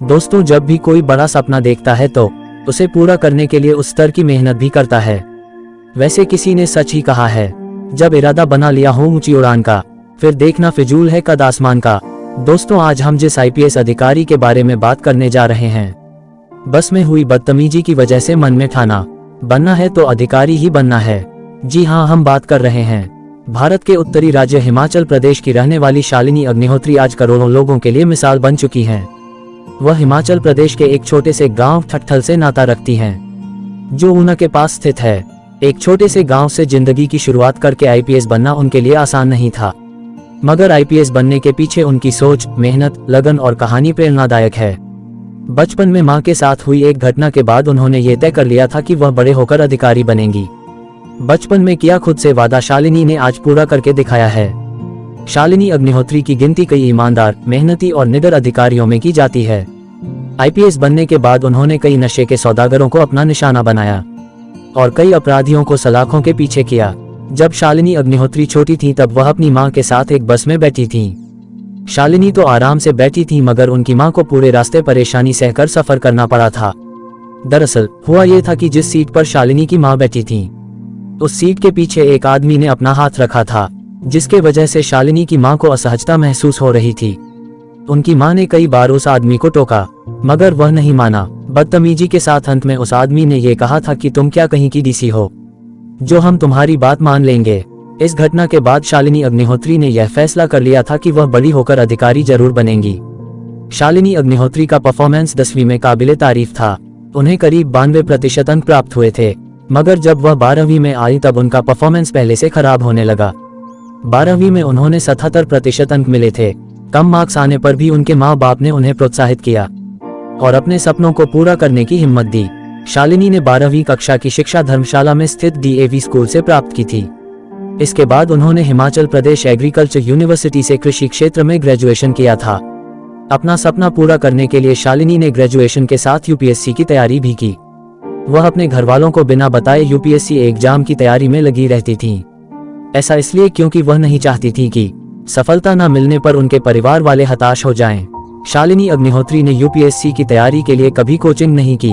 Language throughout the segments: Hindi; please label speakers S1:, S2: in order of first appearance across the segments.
S1: दोस्तों, जब भी कोई बड़ा सपना देखता है तो उसे पूरा करने के लिए उस स्तर की मेहनत भी करता है। वैसे किसी ने सच ही कहा है, जब इरादा बना लिया हो ऊंची उड़ान का, फिर देखना फिजूल है कद आसमान का। दोस्तों, आज हम जिस आईपीएस अधिकारी के बारे में बात करने जा रहे हैं, बस में हुई बदतमीजी की वजह से मन में ठाना, बनना है तो अधिकारी ही बनना है। जी हाँ, हम बात कर रहे हैं भारत के उत्तरी राज्य हिमाचल प्रदेश की रहने वाली शालिनी अग्निहोत्री आज करोड़ों लोगों के लिए मिसाल बन चुकी हैं। वह हिमाचल प्रदेश के एक छोटे से गांव ठट्ठल से नाता रखती हैं, जो ऊना के पास स्थित है। एक छोटे से गांव से जिंदगी की शुरुआत करके आईपीएस बनना उनके लिए आसान नहीं था, मगर आईपीएस बनने के पीछे उनकी सोच, मेहनत, लगन और कहानी प्रेरणादायक है। बचपन में मां के साथ हुई एक घटना के बाद उन्होंने ये तय कर लिया था कि वह बड़े होकर अधिकारी बनेंगी। बचपन में किया खुद से वादा शालिनी ने आज पूरा करके दिखाया है। शालिनी अग्निहोत्री की गिनती कई ईमानदार, मेहनती और निडर अधिकारियों में की जाती है। आईपीएस बनने के बाद उन्होंने कई नशे के सौदागरों को अपना निशाना बनाया और कई अपराधियों को सलाखों के पीछे किया। जब शालिनी अग्निहोत्री छोटी थी तब वह अपनी मां के साथ एक बस में बैठी थी। शालिनी तो आराम से बैठी थी, मगर उनकी मां को पूरे रास्ते परेशानी सहकर सफर करना पड़ा था। दरअसल हुआ ये था कि जिस सीट पर शालिनी की मां बैठी थी, उस सीट के पीछे एक आदमी ने अपना हाथ रखा था, जिसके वजह से शालिनी की मां को असहजता महसूस हो रही थी। उनकी मां ने कई बार उस आदमी को टोका, मगर वह नहीं माना। बदतमीजी के साथ अंत में उस आदमी ने यह कहा था कि तुम क्या कहीं की डीसी हो, जो हम तुम्हारी बात मान लेंगे। इस घटना के बाद शालिनी अग्निहोत्री ने यह फैसला कर लिया था कि वह बड़ी होकर अधिकारी जरूर बनेंगी। शालिनी अग्निहोत्री का परफॉर्मेंस 10वीं में काबिले तारीफ था। उन्हें करीब 92% अंक प्राप्त हुए थे, मगर जब वह 12वीं में आई तब उनका परफॉर्मेंस पहले से खराब होने लगा। 12वीं में उन्होंने 77% अंक मिले थे। कम मार्क्स आने पर भी उनके माँ बाप ने उन्हें प्रोत्साहित किया और अपने सपनों को पूरा करने की हिम्मत दी। शालिनी ने 12वीं कक्षा की शिक्षा धर्मशाला में स्थित डीएवी स्कूल से प्राप्त की थी। इसके बाद उन्होंने हिमाचल प्रदेश एग्रीकल्चर यूनिवर्सिटी से कृषि क्षेत्र में ग्रेजुएशन किया था। अपना सपना पूरा करने के लिए शालिनी ने ग्रेजुएशन के साथ यूपीएससी की तैयारी भी की। वह अपने घर वालों को बिना बताए यूपीएससी एग्जाम की तैयारी में लगी रहती थीं। ऐसा इसलिए क्योंकि वह नहीं चाहती थी कि सफलता न मिलने पर उनके परिवार वाले हताश हो जाएं। शालिनी अग्निहोत्री ने यूपीएससी की तैयारी के लिए कभी कोचिंग नहीं की।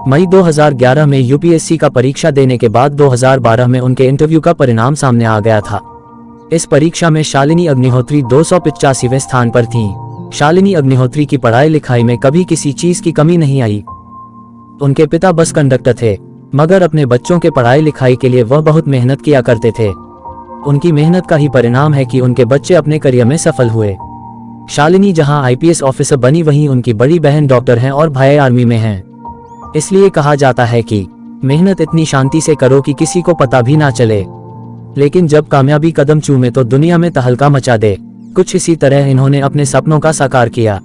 S1: मई 2011 में यूपीएससी का परीक्षा देने के बाद 2012 में उनके इंटरव्यू का परिणाम सामने आ गया था। इस परीक्षा में शालिनी अग्निहोत्री 285वें स्थान पर थीं। शालिनी अग्निहोत्री की पढ़ाई लिखाई में कभी किसी चीज की कमी नहीं आई। उनके पिता बस कंडक्टर थे, मगर अपने बच्चों के पढ़ाई लिखाई के लिए वह बहुत मेहनत किया करते थे। उनकी मेहनत का ही परिणाम है कि उनके बच्चे अपने करियर में सफल हुए। शालिनी जहां आईपीएस ऑफिसर बनी, वहीं उनकी बड़ी बहन डॉक्टर हैं और भाई आर्मी में हैं। इसलिए कहा जाता है कि मेहनत इतनी शांति से करो कि किसी को पता भी ना चले, लेकिन जब कामयाबी कदम चूमे तो दुनिया में तहलका मचा दे। कुछ इसी तरह इन्होंने अपने सपनों का साकार किया।